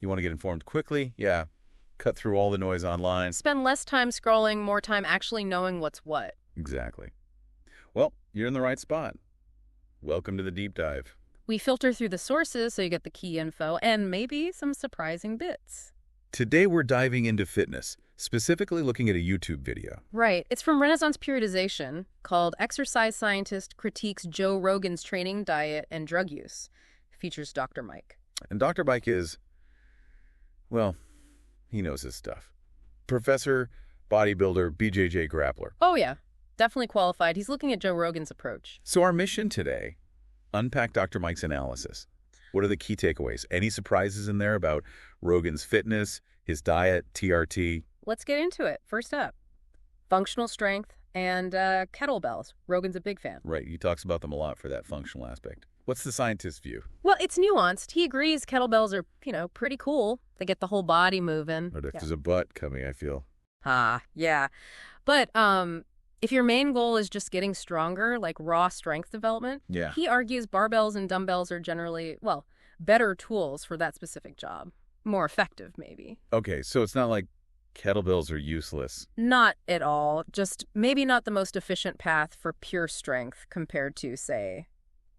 You want to get informed quickly? Yeah. Cut through all the noise online. Spend less time scrolling, more time actually knowing what's what. Exactly. Well, you're in the right spot. Welcome to the deep dive. We filter through the sources so you get the key info and maybe some surprising bits. Today we're diving into fitness, specifically looking at a YouTube video. Right. It's from Renaissance Periodization called Exercise Scientist Critiques Joe Rogan's Training, Diet, and Drug Use. It features Dr. Mike. And Dr. Mike is, well, he knows his stuff. Professor, bodybuilder, BJJ grappler. Oh, yeah. Definitely qualified. He's looking at Joe Rogan's approach. So our mission today, unpack Dr. Mike's analysis. What are the key takeaways? Any surprises in there about Rogan's fitness, his diet, TRT? Let's get into it. First up, functional strength and kettlebells. Rogan's a big fan. Right, he talks about them a lot for that functional aspect. What's the scientist's view? Well, it's nuanced. He agrees kettlebells are, pretty cool. They get the whole body moving. There's a but coming, I feel. Yeah. But if your main goal is just getting stronger, like raw strength development, Yeah. he argues barbells and dumbbells are generally, better tools for that specific job. More effective, maybe. Okay, so it's not like kettlebells are useless. Not at all. Just maybe not the most efficient path for pure strength compared to, say,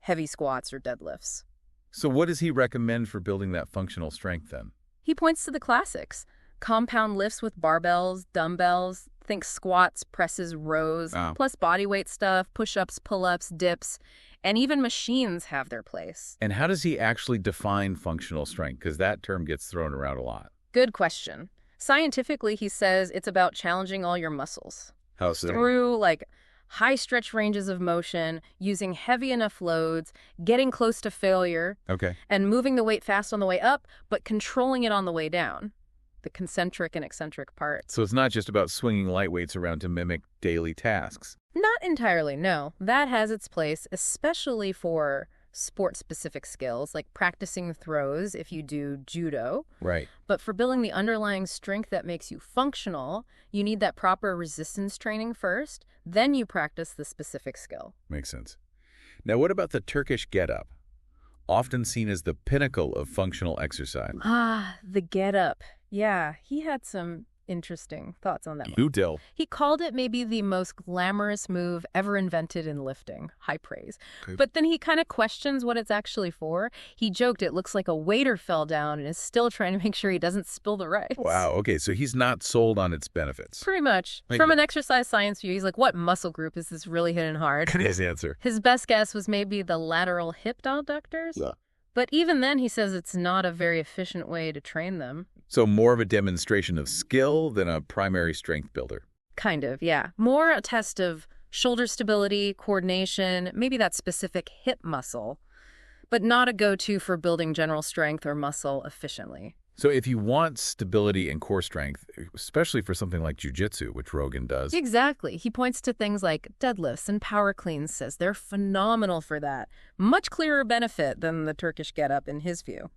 heavy squats or deadlifts. So what does he recommend for building that functional strength then? He points to the classics. Compound lifts with barbells, dumbbells, think squats, presses, rows, plus bodyweight stuff, push-ups, pull-ups, dips, and even machines have their place. And how does he actually define functional strength? Because that term gets thrown around a lot. Good question. Scientifically, he says it's about challenging all your muscles. How so? Through, high stretch ranges of motion, using heavy enough loads, getting close to failure, Okay. and moving the weight fast on the way up, but controlling it on the way down. The concentric and eccentric parts. So it's not just about swinging light weights around to mimic daily tasks. Not entirely, no. That has its place, especially for sport-specific skills, like practicing throws if you do judo. Right. But for building the underlying strength that makes you functional, you need that proper resistance training first, then you practice the specific skill. Makes sense. Now, what about the Turkish get-up? Often seen as the pinnacle of functional exercise. The get-up. Yeah, he had some interesting thoughts on that one. You dill. He called it maybe the most glamorous move ever invented in lifting. High praise. Okay. But then he kind of questions what it's actually for. He joked it looks like a waiter fell down and is still trying to make sure he doesn't spill the rice. Wow, okay, so he's not sold on its benefits. Pretty much. Wait, From an exercise science view, he's like, what muscle group is this really hitting hard? His answer. His best guess was maybe the lateral hip abductors. Yeah. But even then, he says it's not a very efficient way to train them. So more of a demonstration of skill than a primary strength builder. Kind of, yeah. More a test of shoulder stability, coordination, maybe that specific hip muscle, but not a go-to for building general strength or muscle efficiently. So if you want stability and core strength, especially for something like jiu-jitsu, which Rogan does. Exactly. He points to things like deadlifts and power cleans, says they're phenomenal for that. Much clearer benefit than the Turkish get-up in his view.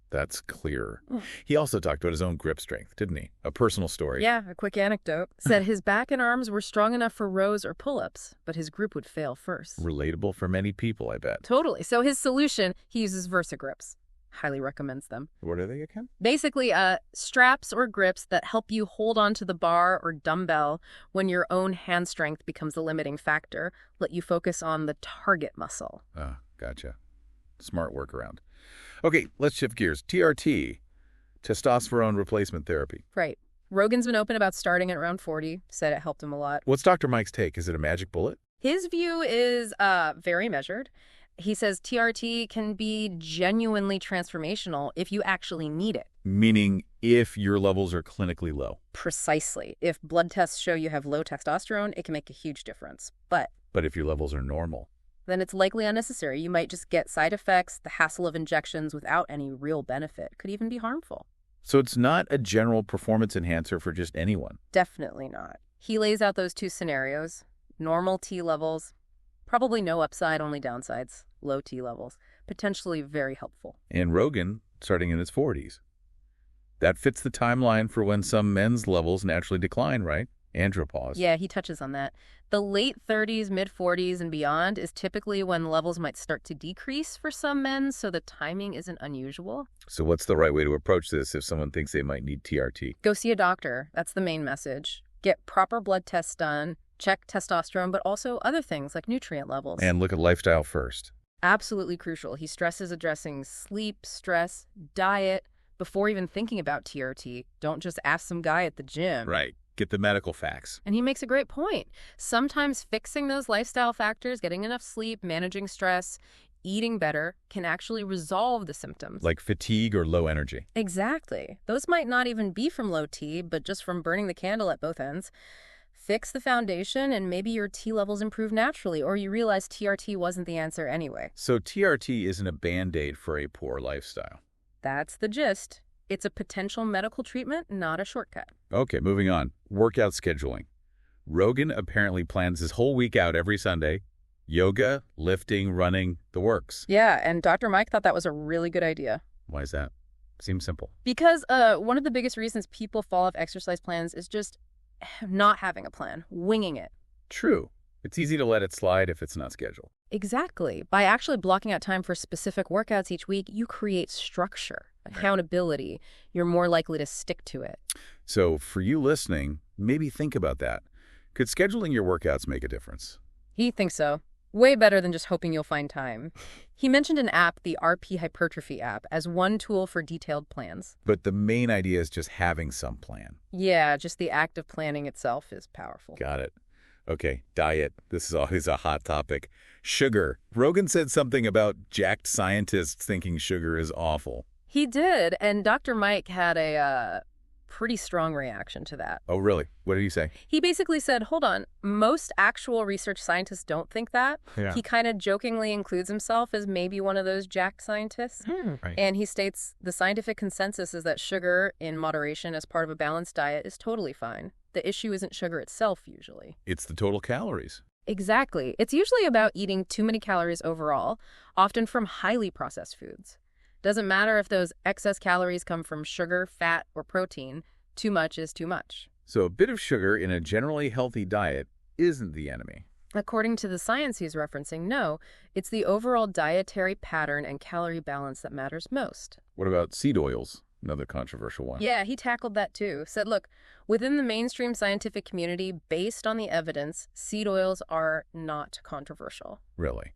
That's clear. He also talked about his own grip strength, didn't he? A personal story. Yeah, a quick anecdote. Said his back and arms were strong enough for rows or pull-ups, but his grip would fail first. Relatable for many people, I bet. Totally. So his solution, he uses Versa grips. Highly recommends them. What are they again? Basically, straps or grips that help you hold on to the bar or dumbbell when your own hand strength becomes a limiting factor, let you focus on the target muscle. Gotcha. Smart workaround. Okay, let's shift gears. TRT, Testosterone Replacement Therapy. Right. Rogan's been open about starting at around 40, said it helped him a lot. What's Dr. Mike's take? Is it a magic bullet? His view is very measured. He says TRT can be genuinely transformational if you actually need it. Meaning if your levels are clinically low. Precisely. If blood tests show you have low testosterone, it can make a huge difference. But if your levels are normal, then it's likely unnecessary. You might just get side effects, the hassle of injections without any real benefit. Could even be harmful. So it's not a general performance enhancer for just anyone. Definitely not. He lays out those two scenarios. Normal T levels, probably no upside, only downsides. Low T levels, potentially very helpful. And Rogan, starting in his 40s. That fits the timeline for when some men's levels naturally decline, right? Andropause. Yeah, he touches on that. The late 30s, mid 40s, and beyond is typically when levels might start to decrease for some men, so the timing isn't unusual. So what's the right way to approach this if someone thinks they might need TRT? Go see a doctor. That's the main message. Get proper blood tests done, check testosterone, but also other things like nutrient levels. And look at lifestyle first. Absolutely crucial. He stresses addressing sleep, stress, diet, before even thinking about TRT. Don't just ask some guy at the gym. Right. Get the medical facts. And he makes a great point. Sometimes fixing those lifestyle factors, getting enough sleep, managing stress, eating better, can actually resolve the symptoms. Like fatigue or low energy. Exactly. Those might not even be from low T, but just from burning the candle at both ends. Fix the foundation and maybe your T levels improve naturally, or you realize TRT wasn't the answer anyway. So TRT isn't a Band-Aid for a poor lifestyle. That's the gist. It's a potential medical treatment, not a shortcut. Okay, moving on. Workout scheduling. Rogan apparently plans his whole week out every Sunday. Yoga, lifting, running, the works. Yeah, and Dr. Mike thought that was a really good idea. Why is that? Seems simple. Because one of the biggest reasons people fall off exercise plans is just not having a plan, winging it. True. It's easy to let it slide if it's not scheduled. Exactly. By actually blocking out time for specific workouts each week, you create structure, accountability. You're more likely to stick to it. So for you listening, maybe think about that. Could scheduling your workouts make a difference? He thinks so. Way better than just hoping you'll find time. He mentioned an app, the RP Hypertrophy app, as one tool for detailed plans. But the main idea is just having some plan. Yeah, just the act of planning itself is powerful. Got it. Okay, diet. This is always a hot topic. Sugar. Rogan said something about jacked scientists thinking sugar is awful. He did, and Dr. Mike had a pretty strong reaction to that. Oh, really? What did he say? He basically said, hold on, most actual research scientists don't think that. Yeah. He kind of jokingly includes himself as maybe one of those jacked scientists. Right. And he states the scientific consensus is that sugar in moderation as part of a balanced diet is totally fine. The issue isn't sugar itself, usually. It's the total calories. Exactly. It's usually about eating too many calories overall, often from highly processed foods. Doesn't matter if those excess calories come from sugar, fat, or protein. Too much is too much. So a bit of sugar in a generally healthy diet isn't the enemy. According to the science he's referencing, no. It's the overall dietary pattern and calorie balance that matters most. What about seed oils? Another controversial one. Yeah, he tackled that too. Said, look, within the mainstream scientific community, based on the evidence, seed oils are not controversial. Really?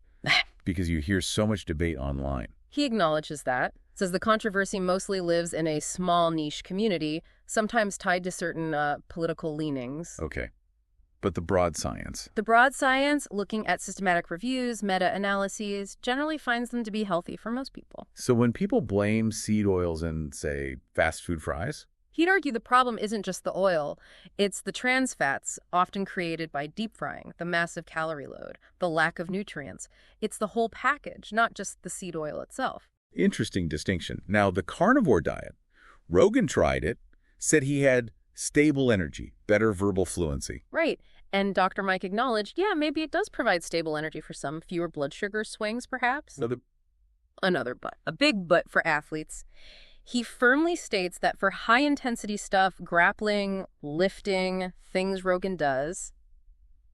Because you hear so much debate online. He acknowledges that, says the controversy mostly lives in a small niche community, sometimes tied to certain political leanings. Okay. But the broad science? The broad science, looking at systematic reviews, meta-analyses, generally finds them to be healthy for most people. So when people blame seed oils and, say, fast food fries? He'd argue the problem isn't just the oil. It's the trans fats, often created by deep frying, the massive calorie load, the lack of nutrients. It's the whole package, not just the seed oil itself. Interesting distinction. Now, the carnivore diet, Rogan tried it, said he had stable energy, better verbal fluency. Right. And Dr. Mike acknowledged, yeah, maybe it does provide stable energy for some, fewer blood sugar swings, perhaps. Another but. A big but for athletes. He firmly states that for high-intensity stuff, grappling, lifting, things Rogan does,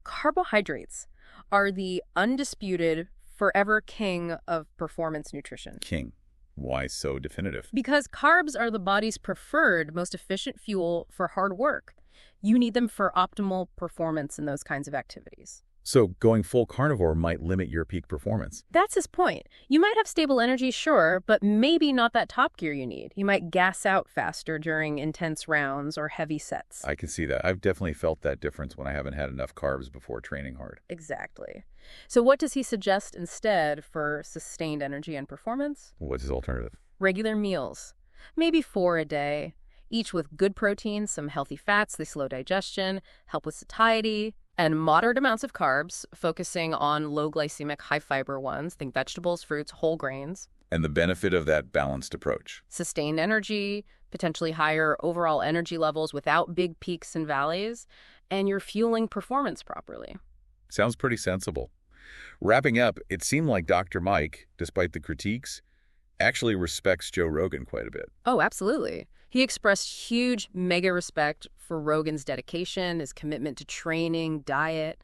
carbohydrates are the undisputed, forever king of performance nutrition. King. Why so definitive? Because carbs are the body's preferred, most efficient fuel for hard work. You need them for optimal performance in those kinds of activities. So going full carnivore might limit your peak performance. That's his point. You might have stable energy, sure, but maybe not that top gear you need. You might gas out faster during intense rounds or heavy sets. I can see that. I've definitely felt that difference when I haven't had enough carbs before training hard. Exactly. So what does he suggest instead for sustained energy and performance? What's his alternative? Regular meals. Maybe 4 a day, each with good protein, some healthy fats, they slow digestion, help with satiety, and moderate amounts of carbs, focusing on low glycemic, high fiber ones, think vegetables, fruits, whole grains. And the benefit of that balanced approach? Sustained energy, potentially higher overall energy levels without big peaks and valleys, and you're fueling performance properly. Sounds pretty sensible. Wrapping up, it seemed like Dr. Mike, despite the critiques, actually respects Joe Rogan quite a bit. Oh, absolutely. He expressed huge mega respect for Rogan's dedication, his commitment to training, diet.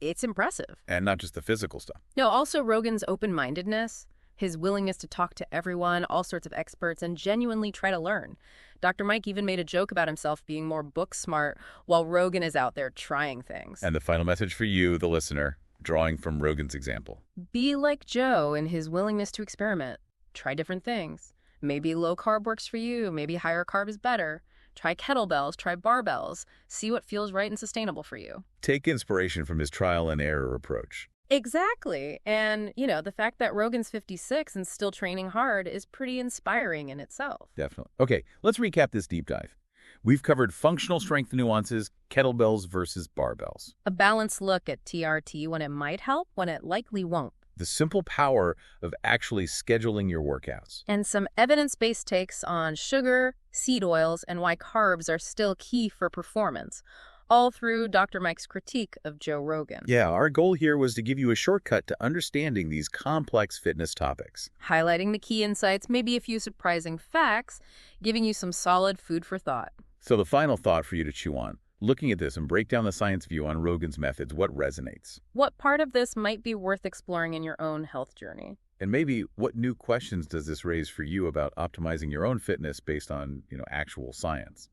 It's impressive. And not just the physical stuff. No, also Rogan's open-mindedness, his willingness to talk to everyone, all sorts of experts, and genuinely try to learn. Dr. Mike even made a joke about himself being more book smart while Rogan is out there trying things. And the final message for you, the listener, drawing from Rogan's example. Be like Joe in his willingness to experiment. Try different things. Maybe low carb works for you. Maybe higher carb is better. Try kettlebells, try barbells. See what feels right and sustainable for you. Take inspiration from his trial and error approach. Exactly. And, the fact that Rogan's 56 and still training hard is pretty inspiring in itself. Definitely. Okay, let's recap this deep dive. We've covered functional strength nuances, kettlebells versus barbells. A balanced look at TRT when it might help, when it likely won't. The simple power of actually scheduling your workouts. And some evidence-based takes on sugar, seed oils, and why carbs are still key for performance, all through Dr. Mike's critique of Joe Rogan. Yeah, our goal here was to give you a shortcut to understanding these complex fitness topics. Highlighting the key insights, maybe a few surprising facts, giving you some solid food for thought. So the final thought for you to chew on. Looking at this and break down the science view on Rogan's methods, what resonates? What part of this might be worth exploring in your own health journey? And maybe what new questions does this raise for you about optimizing your own fitness based on, actual science?